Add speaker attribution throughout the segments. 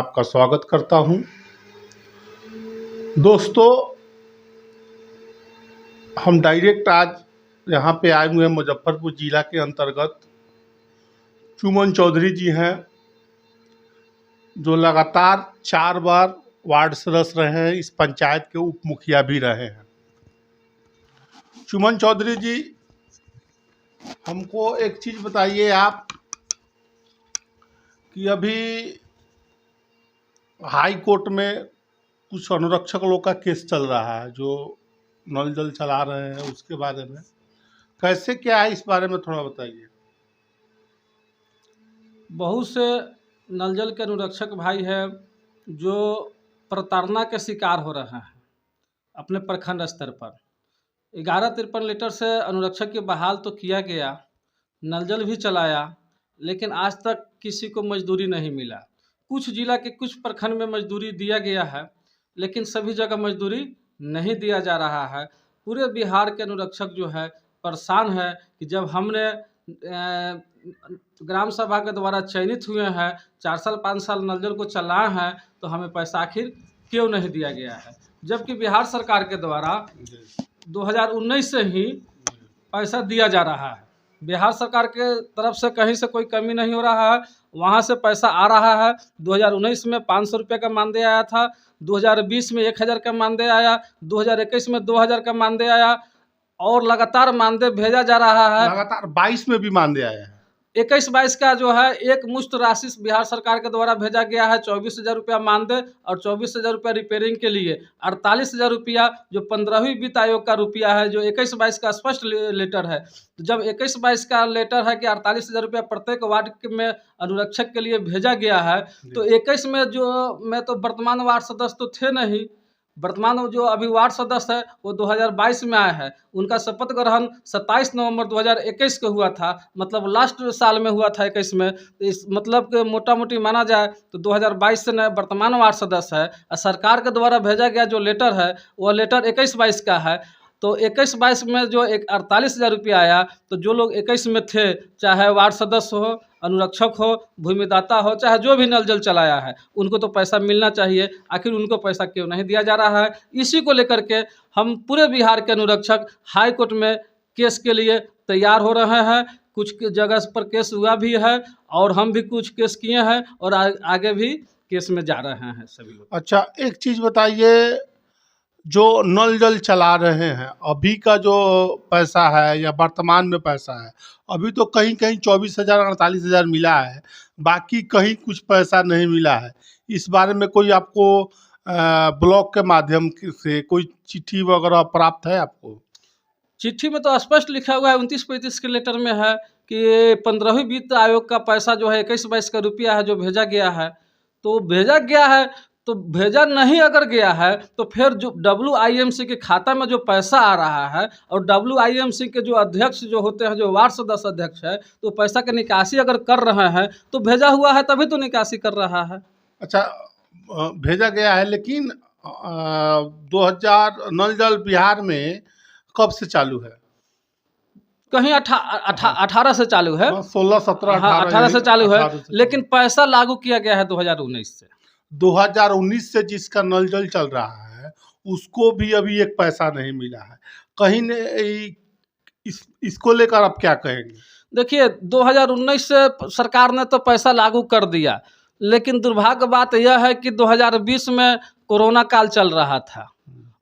Speaker 1: आपका स्वागत करता हूं। दोस्तों, हम डायरेक्ट आज यहाँ पे आए हुए हैं मुजफ्फरपुर जिला के अंतर्गत। चुमन चौधरी जी हैं जो लगातार 4 बार वार्ड सदस्य रहे हैं, इस पंचायत के उप मुखिया भी रहे हैं। चुमन चौधरी जी, हमको एक चीज़ बताइए आप कि अभी हाई कोर्ट में कुछ अनुरक्षक लोग का केस चल रहा है जो नल जल चला रहे हैं, उसके बारे में कैसे क्या है, इस बारे में थोड़ा बताइए।
Speaker 2: बहुत से नल जल के अनुरक्षक भाई हैं जो प्रताड़ना के शिकार हो रहे हैं अपने प्रखंड स्तर पर। 1153 लीटर से अनुरक्षक की बहाल तो किया गया, नल जल भी चलाया, लेकिन आज तक किसी को मजदूरी नहीं मिला। कुछ जिला के कुछ प्रखंड में मजदूरी दिया गया है, लेकिन सभी जगह मजदूरी नहीं दिया जा रहा है। पूरे बिहार के अनुरक्षक जो है परेशान है कि जब हमने ग्राम सभा के द्वारा चयनित हुए हैं, 4 साल 5 साल नल जल को चलाए हैं, तो हमें पैसा आखिर क्यों नहीं दिया गया है, जबकि बिहार सरकार के द्वारा 2019 से ही पैसा दिया जा रहा है। बिहार सरकार के तरफ से कहीं से कोई कमी नहीं हो रहा है, वहाँ से पैसा आ रहा है। 2019 में 500 रुपये का मानदेय आया था, 2020 में 1000 का मानदेय आया, 2021 में 2000 का मानदेय आया और लगातार मानदेय भेजा जा रहा है।
Speaker 1: लगातार 22 में भी मानदेय आया है।
Speaker 2: 21-22 का जो है एक मुश्त राशि बिहार सरकार के द्वारा भेजा गया है। 24,000 रुपया मानदेय और 24,000 रुपया रिपेयरिंग के लिए, 48,000 रुपया जो 15वीं वित्त आयोग का रुपया है, जो 21-22 का स्पष्ट लेटर है। तो जब 21-22 का लेटर है कि 48,000 रुपया प्रत्येक वार्ड में अनुरक्षक के लिए भेजा गया है, तो 21 में मैं तो वर्तमान वार्ड सदस्य तो थे नहीं। वर्तमान जो अभी वार्ड सदस्य है वो 2022 में आए हैं। उनका शपथ ग्रहण 27 नवंबर 2021 को हुआ था, मतलब लास्ट साल में हुआ था 21 में। तो इस मतलब कि मोटा मोटी माना जाए तो 2022 से नए वर्तमान वार्ड सदस्य है। और सरकार के द्वारा भेजा गया जो लेटर है वो लेटर 21-22 का है। तो 21-22 में जो 48,000 रुपया आया, तो जो लोग 21 में थे, चाहे वार्ड सदस्य हो, अनुरक्षक हो, भूमिदाता हो, चाहे जो भी नल जल चलाया है, उनको तो पैसा मिलना चाहिए। आखिर उनको पैसा क्यों नहीं दिया जा रहा है? इसी को लेकर के हम पूरे बिहार के अनुरक्षक हाई कोर्ट में केस के लिए तैयार हो रहे हैं। कुछ जगह पर केस हुआ भी है और हम भी कुछ केस किए हैं और आगे भी केस में जा रहे हैं सभी लोग।
Speaker 1: अच्छा, एक चीज़ बताइए, जो नल जल चला रहे हैं, अभी का जो पैसा है या वर्तमान में पैसा है, अभी तो कहीं कहीं 24,000 48,000 मिला है, बाकी कहीं कुछ पैसा नहीं मिला है। इस बारे में कोई आपको ब्लॉक के माध्यम से कोई चिट्ठी वगैरह प्राप्त है आपको?
Speaker 2: चिट्ठी में तो स्पष्ट लिखा हुआ है, 29-35 के लेटर में है कि 15वीं वित्त आयोग का पैसा जो है 21-22 का रुपया है जो भेजा गया है। तो भेजा गया है, तो भेजा नहीं अगर गया है तो फिर जो WIMC के खाता में जो पैसा आ रहा है और WIMC के जो अध्यक्ष जो होते हैं, जो वार्ड सदस्य अध्यक्ष है, तो पैसा की निकासी अगर कर रहे हैं तो भेजा हुआ है तभी तो निकासी कर रहा है।
Speaker 1: अच्छा, भेजा गया है, लेकिन 2000 नल जल बिहार में कब से चालू है?
Speaker 2: कहीं 18 से चालू है,
Speaker 1: 16, 17,
Speaker 2: हाँ 18 से चालू है,
Speaker 1: 18 से
Speaker 2: लेकिन पैसा लागू किया गया है 2019 से।
Speaker 1: 2019 से जिसका नल जल चल रहा है उसको भी अभी एक पैसा नहीं मिला है। कहीं ने इसको लेकर आप क्या कहेंगे?
Speaker 2: देखिए, 2019 से सरकार ने तो पैसा लागू कर दिया, लेकिन दुर्भाग्य बात यह है कि 2020 में कोरोना काल चल रहा था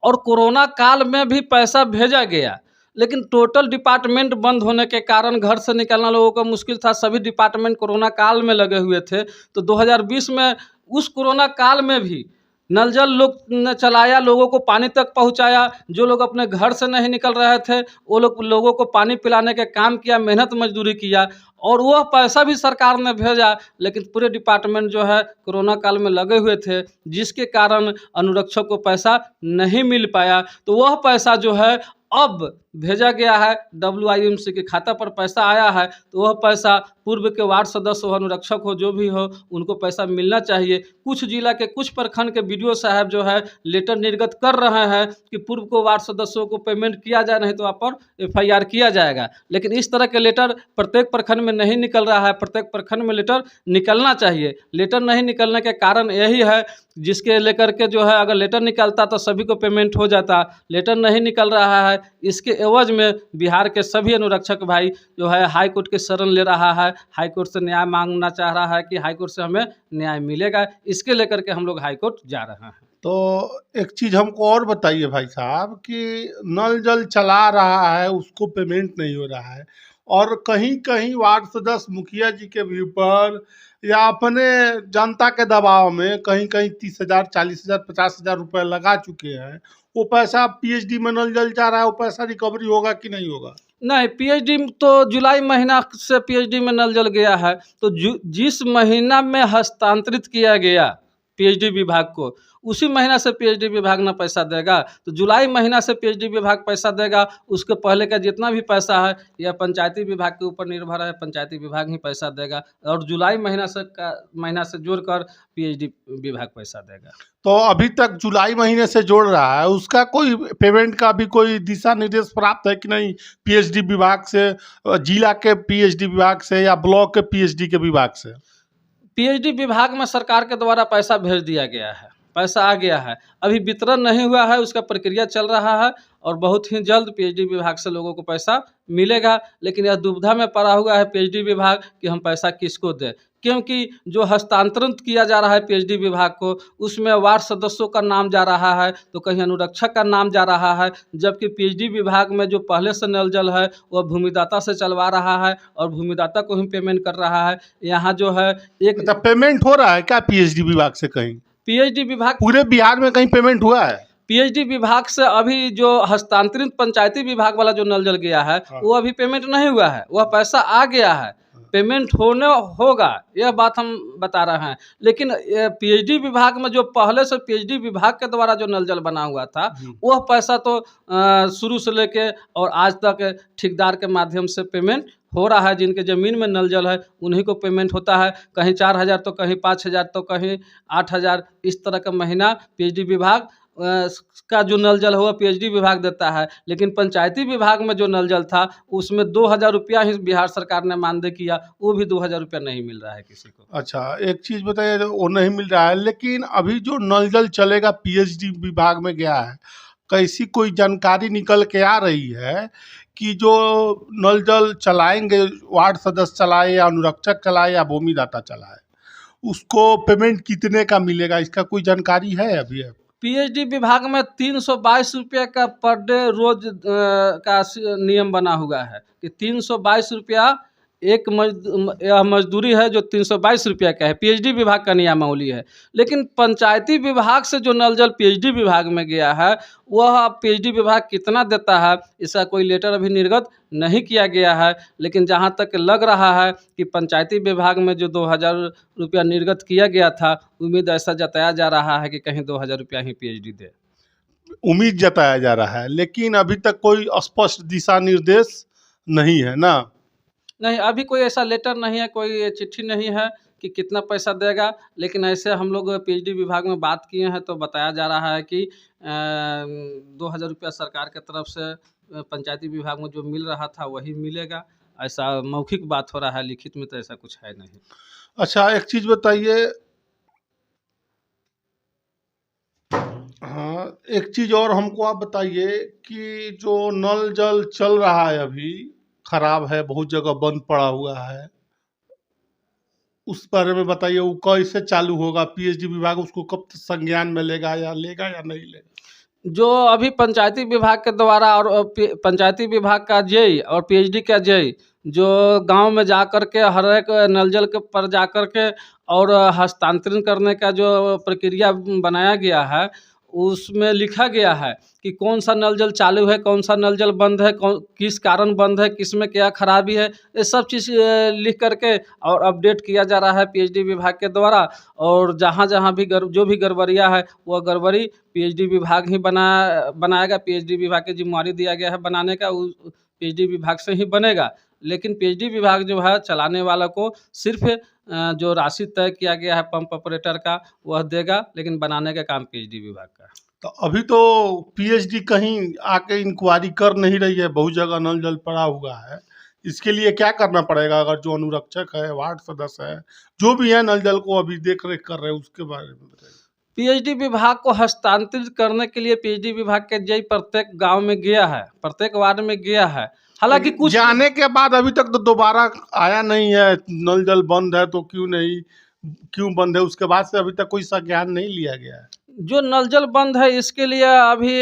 Speaker 2: और कोरोना काल में भी पैसा भेजा गया, लेकिन टोटल डिपार्टमेंट बंद होने के कारण घर से निकलना लोगों को मुश्किल था। सभी डिपार्टमेंट कोरोना काल में लगे हुए थे। तो 2020 में उस कोरोना काल में भी नल जल लोग ने चलाया, लोगों को पानी तक पहुंचाया। जो लोग अपने घर से नहीं निकल रहे थे वो लोग लोगों को पानी पिलाने के काम किया, मेहनत मजदूरी किया और वह पैसा भी सरकार ने भेजा। लेकिन पूरे डिपार्टमेंट जो है कोरोना काल में लगे हुए थे, जिसके कारण अनुरक्षक को पैसा नहीं मिल पाया। तो वह पैसा जो है अब भेजा गया है, WIMC के खाता पर पैसा आया है, तो वह पैसा पूर्व के वार्ड सदस्य हो, अनुरक्षक हो, जो भी हो, उनको पैसा मिलना चाहिए। कुछ जिला के कुछ प्रखंड के BDO साहब जो है लेटर निर्गत कर रहे हैं कि पूर्व को वार्ड सदस्यों को पेमेंट किया जाए, नहीं तो आप पर FIR किया जाएगा। लेकिन इस तरह के लेटर प्रत्येक प्रखंड में नहीं निकल रहा है। प्रत्येक प्रखंड में लेटर निकलना चाहिए। लेटर नहीं निकलने के कारण यही है, जिसके लेकर के जो है, अगर लेटर निकलता तो सभी को पेमेंट हो जाता। लेटर नहीं निकल रहा है, इसके एवज में बिहार के सभी अनुरक्षक भाई जो है हाई कोर्ट की शरण ले रहा है, हाई कोर्ट से न्याय मांगना चाह रहा है कि हाई कोर्ट से हमें न्याय मिलेगा। इसके लेकर के हम लोग हाई कोर्ट जा रहे हैं।
Speaker 1: तो एक चीज़ हमको और बताइए भाई साहब कि नल जल चला रहा है, उसको पेमेंट नहीं हो रहा है, और कहीं कहीं वार्ड सदस्य मुखिया जी के भी ऊपर या अपने जनता के दबाव में कहीं कहीं 30,000, 40,000, 50,000 रुपये लगा चुके हैं। वो पैसा PhD में नल जल जा रहा है, वो पैसा रिकवरी होगा कि नहीं होगा?
Speaker 2: नहीं, PhD तो जुलाई महीना से PhD में नल जल गया है, तो जिस महीना में हस्तांतरित किया गया PhD विभाग को, उसी महीना से PhD विभाग ना पैसा देगा। तो जुलाई महीना से PhD विभाग पैसा देगा। उसके पहले का जितना भी पैसा है यह पंचायती विभाग के ऊपर निर्भर है, पंचायती विभाग ही पैसा देगा, और जुलाई महीना से जोड़कर PhD विभाग पैसा देगा।
Speaker 1: तो अभी तक जुलाई महीने से जोड़ रहा है, उसका कोई पेमेंट का भी कोई दिशा निर्देश प्राप्त है कि नहीं? PhD विभाग से, जिला के PhD विभाग से या ब्लॉक के PhD के विभाग से?
Speaker 2: PhD विभाग में सरकार के द्वारा पैसा भेज दिया गया है, पैसा आ गया है। अभी वितरण नहीं हुआ है, उसका प्रक्रिया चल रहा है, और बहुत ही जल्द PhD विभाग से लोगों को पैसा मिलेगा। लेकिन यह दुविधा में पड़ा हुआ है PhD विभाग कि हम पैसा किसको दें, क्योंकि जो हस्तांतरण किया जा रहा है PhD विभाग को, उसमें वार्ड सदस्यों का नाम जा रहा है, तो कहीं अनुरक्षक का नाम जा रहा है, जबकि PhD विभाग में जो पहले से नल जल है वह भूमिदाता से चलवा रहा है और भूमिदाता को ही पेमेंट कर रहा है। यहाँ जो है एक
Speaker 1: मतलब पेमेंट हो रहा है क्या PhD विभाग से? कहीं
Speaker 2: PhD विभाग
Speaker 1: पूरे बिहार में कहीं पेमेंट हुआ है?
Speaker 2: PhD विभाग से अभी जो हस्तांतरित पंचायती विभाग वाला जो नल जल गया है, वो अभी पेमेंट नहीं हुआ है, वह पैसा आ गया है, पेमेंट होगा, यह बात हम बता रहे हैं। लेकिन PhD विभाग में जो पहले से PhD विभाग के द्वारा जो नल जल बना हुआ था, वह पैसा तो शुरू से लेके और आज तक ठेकेदार के माध्यम से पेमेंट हो रहा है। जिनके ज़मीन में नल जल है उन्हीं को पेमेंट होता है। कहीं 4,000 तो कहीं 5,000 तो कहीं 8,000, इस तरह का महीना PhD विभाग का जो नल जल हुआ PhD विभाग देता है। लेकिन पंचायती विभाग में जो नल जल था उसमें 2,000 रुपया ही बिहार सरकार ने मानदेय किया, वो भी 2,000 रुपया नहीं मिल रहा है किसी को।
Speaker 1: अच्छा, एक चीज़ बताइए, वो नहीं मिल रहा है, लेकिन अभी जो नल जल चलेगा PhD विभाग में गया है, कैसी कोई जानकारी निकल के आ रही है कि जो नल जल चलाएंगे, वार्ड सदस्य चलाए या अनुरक्षक चलाए या भूमिदाता चलाए, उसको पेमेंट कितने का मिलेगा? इसका कोई जानकारी है अभी?
Speaker 2: PhD विभाग में 322 रुपये का पर डे रोज का नियम बना हुआ है कि 322 रुपया एक मजदूरी है जो 322 रुपया का है, PhD विभाग का नियमावली है। लेकिन पंचायती विभाग से जो नल जल PhD विभाग में गया है, वह PhD विभाग कितना देता है इसका कोई लेटर अभी निर्गत नहीं किया गया है। लेकिन जहां तक लग रहा है कि पंचायती विभाग में जो 2,000 रुपया निर्गत किया गया था, उम्मीद ऐसा जताया जा रहा है कि कहीं 2,000 रुपया ही PhD दे।
Speaker 1: उम्मीद जताया जा रहा है, लेकिन अभी तक कोई स्पष्ट दिशा निर्देश नहीं है ना?
Speaker 2: नहीं, अभी कोई ऐसा लेटर नहीं है, कोई चिट्ठी नहीं है कि कितना पैसा देगा। लेकिन ऐसे हम लोग PhD विभाग में बात किए हैं तो बताया जा रहा है कि 2,000 रुपया सरकार के तरफ से पंचायती विभाग में जो मिल रहा था वही मिलेगा। ऐसा मौखिक बात हो रहा है, लिखित में तो ऐसा कुछ है नहीं।
Speaker 1: अच्छा, एक चीज़ बताइए, हाँ, एक चीज़ और हमको आप बताइए कि जो नल जल चल रहा है अभी खराब है, बहुत जगह बंद पड़ा हुआ है, उस बारे में बताइए, वो कैसे चालू होगा? PhD विभाग उसको कब संज्ञान में लेगा या नहीं लेगा?
Speaker 2: जो अभी पंचायती विभाग के द्वारा और पंचायती विभाग का जेई और PhD का जेई जो गांव में जा कर के हर एक नल जल के पर जा कर के और हस्तांतरण करने का जो प्रक्रिया बनाया गया है, उसमें लिखा गया है कि कौन सा नल जल चालू है, कौन सा नल जल बंद है, किस कारण बंद है, किस में क्या खराबी है, ये सब चीज़ लिख करके और अपडेट किया जा रहा है पीएचडी विभाग के द्वारा। और जहाँ भी जो भी गड़बड़ियाँ है वह गड़बड़ी पीएचडी विभाग ही बनाएगा। पीएचडी विभाग की जिम्मेवारी दिया गया है बनाने का, पीएचडी विभाग से ही बनेगा। लेकिन पीएचडी विभाग जो है चलाने वाला को सिर्फ जो राशि तय किया गया है पंप ऑपरेटर का वह देगा, लेकिन बनाने का काम पीएचडी विभाग का है।
Speaker 1: तो अभी तो पीएचडी कहीं आके इंक्वायरी कर नहीं रही है, बहुत जगह नल जल पड़ा हुआ है। इसके लिए क्या करना पड़ेगा? अगर जो अनुरक्षक है, वार्ड सदस्य है, जो भी है नल जल को अभी देख रेख कर रहे हैं, उसके बारे में बताइए।
Speaker 2: पीएचडी विभाग को हस्तांतरित करने के लिए पीएचडी विभाग के जय प्रत्येक गांव में गया है, प्रत्येक वार्ड में गया है। हालांकि कुछ
Speaker 1: जाने के बाद अभी तक तो दोबारा आया नहीं है। नल जल बंद है तो क्यों बंद है, उसके बाद से अभी तक कोई संज्ञान नहीं लिया गया है।
Speaker 2: जो नल जल बंद है इसके लिए अभी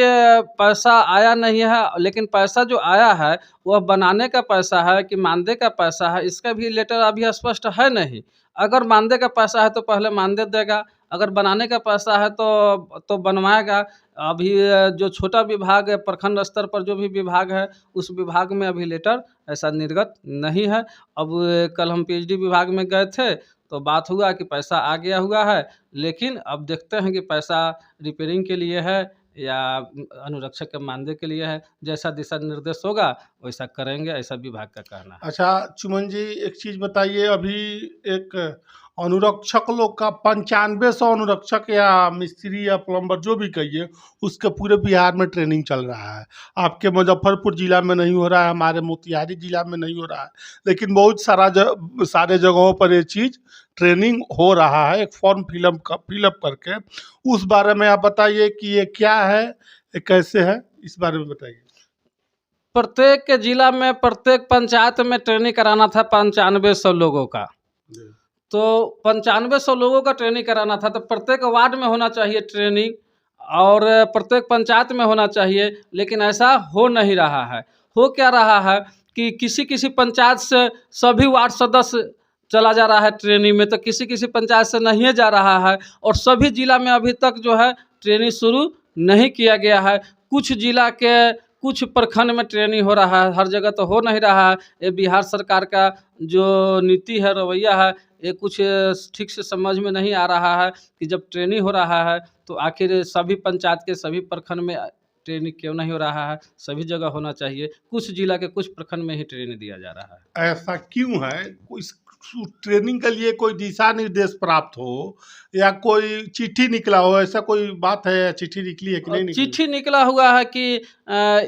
Speaker 2: पैसा आया नहीं है, लेकिन पैसा जो आया है वह बनाने का पैसा है कि मानदेय का पैसा है, इसका भी लेटर अभी स्पष्ट है नहीं। अगर मानदेय का पैसा है तो पहले मानदेय देगा, अगर बनाने का पैसा है तो बनवाएगा। अभी जो छोटा विभाग है, प्रखंड स्तर पर जो भी विभाग है, उस विभाग में अभी लेटर ऐसा निर्गत नहीं है। अब कल हम पीएचडी विभाग में गए थे तो बात हुआ कि पैसा आ गया हुआ है, लेकिन अब देखते हैं कि पैसा रिपेयरिंग के लिए है या अनुरक्षक के मानदेय के लिए है। जैसा दिशा निर्देश होगा वैसा करेंगे, ऐसा विभाग का कहना है।
Speaker 1: अच्छा चुमन जी, एक चीज बताइए, अभी एक अनुरक्षक लोग का 9500 अनुरक्षक या मिस्त्री या प्लम्बर जो भी कहिए, उसके पूरे बिहार में ट्रेनिंग चल रहा है। आपके मुजफ्फरपुर जिला में नहीं हो रहा है, हमारे मोतिहारी जिला में नहीं हो रहा है, लेकिन बहुत सारे जगहों पर ये चीज़ ट्रेनिंग हो रहा है। एक फॉर्म फिलअप करके उस बारे में आप बताइए कि ये क्या है, ये कैसे है, इस बारे में बताइए।
Speaker 2: प्रत्येक के जिला में, प्रत्येक पंचायत में ट्रेनिंग कराना था 9500 लोगों का। तो 9500 लोगों का ट्रेनिंग कराना था, तो प्रत्येक वार्ड में होना चाहिए ट्रेनिंग और प्रत्येक पंचायत में होना चाहिए, लेकिन ऐसा हो नहीं रहा है। हो क्या रहा है कि किसी पंचायत से सभी वार्ड सदस्य चला जा रहा है ट्रेनिंग में, तो किसी पंचायत से नहीं जा रहा है। और सभी जिला में अभी तक जो है ट्रेनिंग शुरू नहीं किया गया है। कुछ जिला के कुछ प्रखंड में ट्रेनिंग हो रहा है, हर जगह तो हो नहीं रहा है। ये बिहार सरकार का जो नीति है, रवैया है, ये कुछ ठीक से समझ में नहीं आ रहा है कि जब ट्रेनिंग हो रहा है तो आखिर सभी पंचायत के सभी प्रखंड में ट्रेनिंग क्यों नहीं हो रहा है? सभी जगह होना चाहिए। कुछ जिला के कुछ प्रखंड में ही ट्रेनिंग दिया जा रहा है।
Speaker 1: ऐसा क्यों है? इस ट्रेनिंग के लिए कोई दिशा निर्देश प्राप्त हो या कोई चिट्ठी निकला हो, ऐसा कोई बात है? चिट्ठी निकली है कि नहीं निकली?
Speaker 2: चिट्ठी निकला हुआ है कि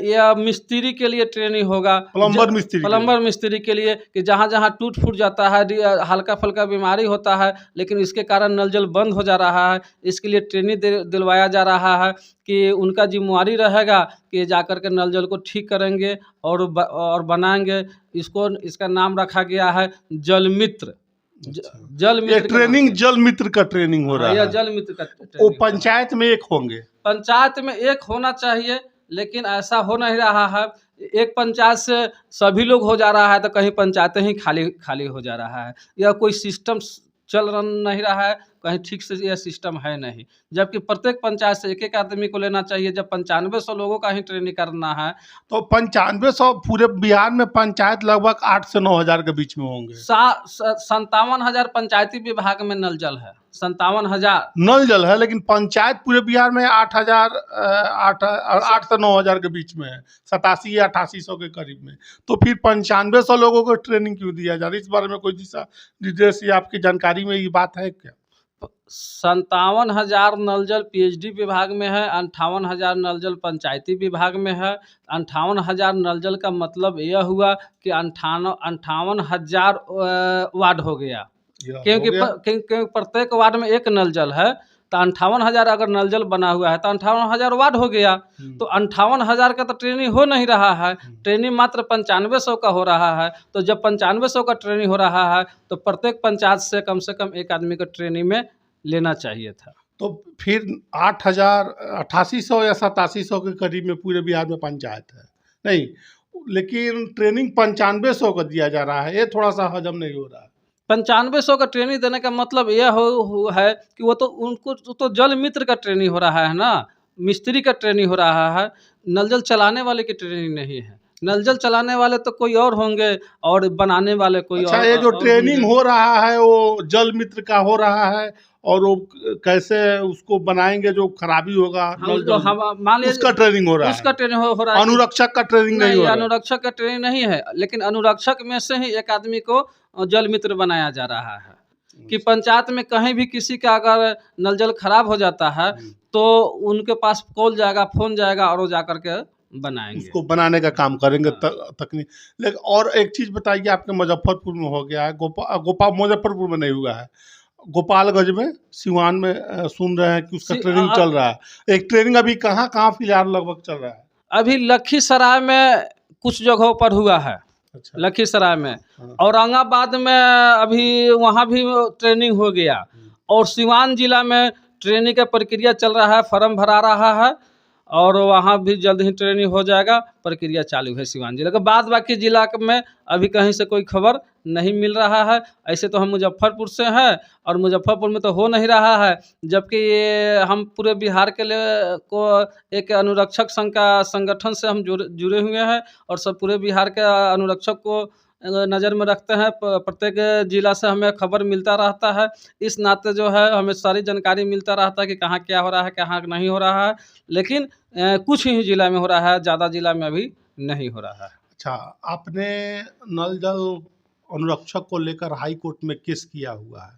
Speaker 2: यह मिस्त्री के लिए ट्रेनिंग होगा, प्लम्बर मिस्त्री के लिए, कि जहाँ जहाँ टूट फूट जाता है, हल्का फुल्का बीमारी होता है, लेकिन इसके कारण नल जल बंद हो जा रहा है, इसके लिए ट्रेनिंग दिलवाया जा रहा है कि उनका जिम्मेवारी रहेगा कि जाकर के नल जल को ठीक करेंगे और बनाएंगे। इसका नाम रखा गया है जल मित्र। जल मित्र
Speaker 1: ट्रेनिंग, जल मित्र का ट्रेनिंग हो रहा है।
Speaker 2: जल मित्र का
Speaker 1: वो पंचायत में एक होंगे,
Speaker 2: पंचायत में एक होना चाहिए, लेकिन ऐसा हो नहीं रहा है। एक पंचायत से सभी लोग हो जा रहा है तो कहीं पंचायतें ही खाली हो जा रहा है, या कोई सिस्टम चल नहीं रहा है, कहीं ठीक से यह सिस्टम है नहीं। जबकि प्रत्येक पंचायत से एक आदमी को लेना चाहिए। जब 9500 लोगों का ही ट्रेनिंग करना है
Speaker 1: तो 9500 पूरे बिहार में पंचायत लगभग 8 से 9 हज़ार के बीच में होंगे।
Speaker 2: 57,000 पंचायती विभाग में नल जल है, 57,000
Speaker 1: नल जल है, लेकिन पंचायत पूरे बिहार में 8 से 9 हज़ार के बीच में है, 87 या 8800 के करीब में। तो फिर 9500 लोगों को ट्रेनिंग क्यों दिया जा रहा है? इस बारे में कोई दिशा निर्देश या आपकी जानकारी में ये बात है क्या?
Speaker 2: 57,000 नल जल पीएचडी विभाग में है, 58,000 नल जल पंचायती विभाग में है। 58,000 नल जल का मतलब यह हुआ कि 58,000 वार्ड हो गया, क्योंकि प्रत्येक वार्ड में एक नल जल है। तो 58,000 अगर नल जल बना हुआ है तो 58,000 वार्ड हो गया। तो 58,000 का तो ट्रेनिंग हो नहीं रहा है, ट्रेनिंग मात्र 9500 का हो रहा है। तो जब 9500 का ट्रेनिंग हो रहा है तो प्रत्येक पंचायत से कम एक आदमी को ट्रेनिंग में लेना चाहिए था।
Speaker 1: तो फिर 8800 या 8700 के करीब में पूरे बिहार में पंचायत है नहीं, लेकिन ट्रेनिंग 9500 का दिया जा रहा है, ये थोड़ा सा हजम नहीं हो रहा है।
Speaker 2: 9500 का ट्रेनिंग देने का मतलब यह है कि वो तो जल मित्र का ट्रेनिंग हो रहा है ना। मिस्त्री का ट्रेनिंग हो रहा है, नल जल चलाने वाले की ट्रेनिंग नहीं है। नल जल चलाने वाले तो कोई और होंगे और बनाने वाले कोई
Speaker 1: अच्छा,
Speaker 2: और
Speaker 1: ये जो
Speaker 2: और
Speaker 1: ट्रेनिंग
Speaker 2: होंगे।
Speaker 1: हो रहा है वो जल मित्र का हो रहा है, और वो कैसे उसको बनाएंगे जो खराबी होगा
Speaker 2: हाँ,
Speaker 1: नल
Speaker 2: उसको
Speaker 1: जल में,
Speaker 2: हम मान
Speaker 1: उसका
Speaker 2: लीजिए
Speaker 1: ट्रेनिंग हो रहा
Speaker 2: उसका
Speaker 1: है।
Speaker 2: ट्रेनिंग हो रहा है कि
Speaker 1: अनुरक्षक का ट्रेनिंग नहीं
Speaker 2: नहीं,
Speaker 1: हो रहा है।
Speaker 2: अनुरक्षक का ट्रेनिंग नहीं है, लेकिन अनुरक्षक में से ही एक आदमी को जल मित्र बनाया जा रहा है कि पंचायत में कहीं भी किसी का अगर नल जल खराब हो जाता है तो उनके पास कॉल जाएगा, फ़ोन जाएगा और वो जाकर के बनाएँगे।
Speaker 1: उसको बनाने का काम करेंगे
Speaker 2: हाँ।
Speaker 1: तकनीक। लेकिन और एक चीज़ बताइए, आपके मुजफ्फरपुर में हो गया है, मुजफ्फरपुर में नहीं हुआ है, गोपालगंज में, सिवान में सुन रहे हैं कि उसका ट्रेनिंग चल रहा है। एक ट्रेनिंग अभी कहाँ-कहाँ फिलहाल लगभग चल रहा है?
Speaker 2: अभी लखीसराय में कुछ जगहों पर हुआ है,
Speaker 1: अच्छा।
Speaker 2: लखीसराय में।
Speaker 1: हाँ।
Speaker 2: औरंगाबाद में अभी वहाँ भी ट्रेनिंग हो गया और सिवान जिला में ट्रेनिंग का प्रक्रिया चल रहा है, फॉर्म भरा रहा है और वहाँ भी जल्द ही ट्रेनिंग हो जाएगा, प्रक्रिया चालू है सिवान जिला का। बाद बाकी जिला में अभी कहीं से कोई खबर नहीं मिल रहा है। ऐसे तो हम मुजफ्फरपुर से हैं और मुजफ्फरपुर में तो हो नहीं रहा है, जबकि ये हम पूरे बिहार के लिए को एक अनुरक्षक संघ का संगठन से हम जुड़े हुए हैं और सब पूरे बिहार के अनुरक्षक को नज़र में रखते हैं। प्रत्येक जिला से हमें खबर मिलता रहता है, इस नाते जो है हमें सारी जानकारी मिलता रहता है कि कहाँ क्या हो रहा है, कहाँ नहीं हो रहा है। लेकिन कुछ ही जिला में हो रहा है, ज़्यादा जिला में अभी नहीं हो रहा है।
Speaker 1: अच्छा, आपने नल जल अनुरक्षक को लेकर हाई कोर्ट में केस किया हुआ है।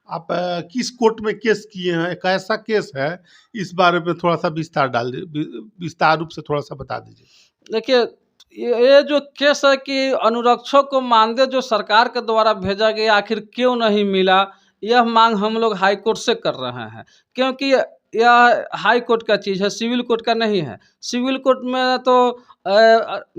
Speaker 1: आप किस कोर्ट में केस किए हैं? एक ऐसा केस है, इस बारे में थोड़ा-सा विस्तार रूप से थोड़ा-सा बता दीजिए।
Speaker 2: देखिए, ये जो केस है कि अनुरक्षक को मानदेय जो सरकार के द्वारा भेजा गया आखिर क्यों नहीं मिला, यह मांग हम लोग हाई कोर्ट से कर रहे हैं। क्योंकि यह हाई कोर्ट का चीज़ है, सिविल कोर्ट का नहीं है। सिविल कोर्ट में तो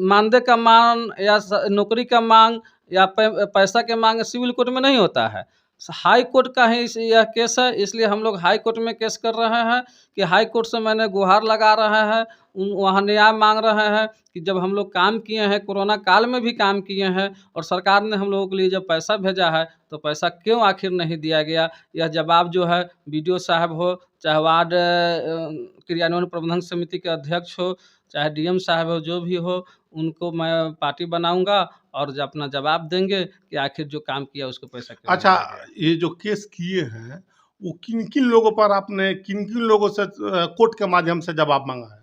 Speaker 2: मानदेय का मांग या नौकरी का मांग या पैसा के मांग सिविल कोर्ट में नहीं होता है। हाई कोर्ट का ही यह केस है, इसलिए हम लोग हाई कोर्ट में केस कर रहे हैं कि हाई कोर्ट से मैंने गुहार लगा रहे हैं, वहाँ न्याय मांग रहे हैं कि जब हम लोग काम किए हैं, कोरोना काल में भी काम किए हैं और सरकार ने हम लोगों के लिए जब पैसा भेजा है तो पैसा क्यों आखिर नहीं दिया गया। यह जवाब जो है बीडीओ साहब हो, चाहे वार्ड क्रियान्वयन प्रबंधन समिति के अध्यक्ष हो, चाहे डीएम साहब हो, जो भी हो, उनको मैं पार्टी बनाऊंगा और अपना जवाब देंगे कि आखिर जो काम किया उसको पैसा क्यों नहीं
Speaker 1: अच्छा,
Speaker 2: दिया गया।
Speaker 1: ये जो केस किए हैं, वो किन-किन लोगों पर आपने किन-किन लोगों से कोर्ट के माध्यम से जवाब माँगा है?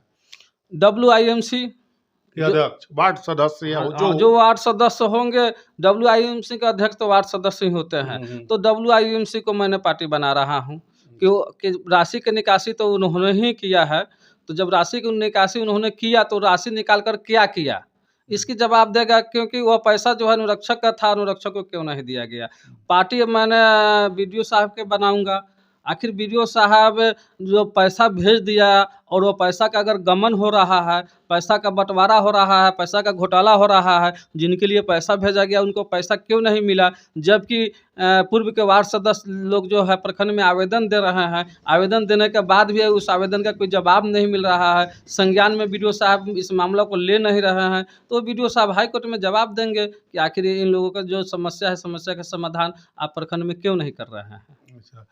Speaker 2: WIMC
Speaker 1: के
Speaker 2: जो
Speaker 1: अध्यक्ष, वार्ड सदस्य या
Speaker 2: हाँ,
Speaker 1: वो जो
Speaker 2: हाँ, जो वार्ड सदस्य होंगे, WIMC का अध्यक्ष तो वार्ड सदस्य ही होते हैं। तो WIMC को मैंने पार्टी बना रहा हूँ कि राशि की निकासी तो उन्होंने ही किया है। तो जब राशि की निकासी उन्होंने किया तो राशि निकाल कर क्या किया? इसकी जवाब देगा, क्योंकि वह पैसा जो है अनुरक्षक का था, अनुरक्षक को क्यों नहीं दिया गया? पार्टी मैंने बीडीओ साहब के बनाऊँगा। आखिर बीडीओ साहब जो पैसा भेज दिया और वो पैसा का अगर गमन हो रहा है, पैसा का बँटवारा हो रहा है, पैसा का घोटाला हो रहा है, जिनके लिए पैसा भेजा गया उनको पैसा क्यों नहीं मिला? जबकि पूर्व के वार्ड सदस्य लोग जो है प्रखंड में आवेदन दे रहे हैं, आवेदन देने के बाद भी उस आवेदन का कोई जवाब नहीं मिल रहा है, संज्ञान में बीडीओ साहब इस मामला को ले नहीं रहे हैं। तो बीडीओ साहब हाई कोर्ट में जवाब देंगे कि आखिर इन लोगों का जो समस्या है, समस्या का समाधान आप प्रखंड में क्यों नहीं कर रहे हैं?
Speaker 1: अच्छा,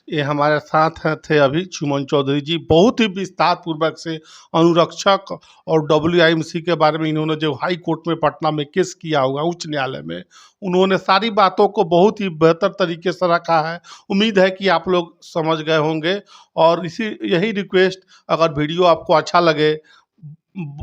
Speaker 1: ये हमारे साथ हैं थे अभी चुमन चौधरी जी, बहुत ही विस्तार पूर्वक से अनुरक्षक और WIMC के बारे में इन्होंने जो हाई कोर्ट में पटना में केस किया हुआ उच्च न्यायालय में, उन्होंने सारी बातों को बहुत ही बेहतर तरीके से रखा है। उम्मीद है कि आप लोग समझ गए होंगे, और यही रिक्वेस्ट, अगर वीडियो आपको अच्छा लगे,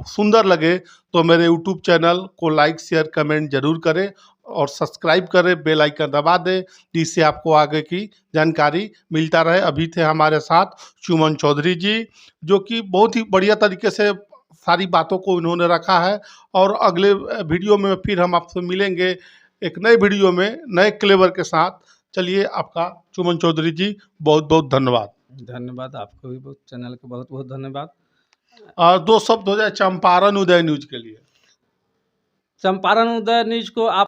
Speaker 1: सुंदर लगे, तो मेरे यूट्यूब चैनल को लाइक शेयर कमेंट जरूर करें और सब्सक्राइब करें, बेल आइकन दबा दें, जिससे आपको आगे की जानकारी मिलता रहे। अभी थे हमारे साथ चुमन चौधरी जी, जो कि बहुत ही बढ़िया तरीके से सारी बातों को इन्होंने रखा है। और अगले वीडियो में फिर हम आपसे मिलेंगे एक नए वीडियो में नए क्लेवर के साथ। चलिए, आपका चुमन चौधरी जी बहुत बहुत धन्यवाद।
Speaker 2: धन्यवाद, आपको भी चैनल को बहुत बहुत धन्यवाद।
Speaker 1: दो शब्द हो जाए चंपारण उदय न्यूज के लिए।
Speaker 2: चंपारण उदय न्यूज को आप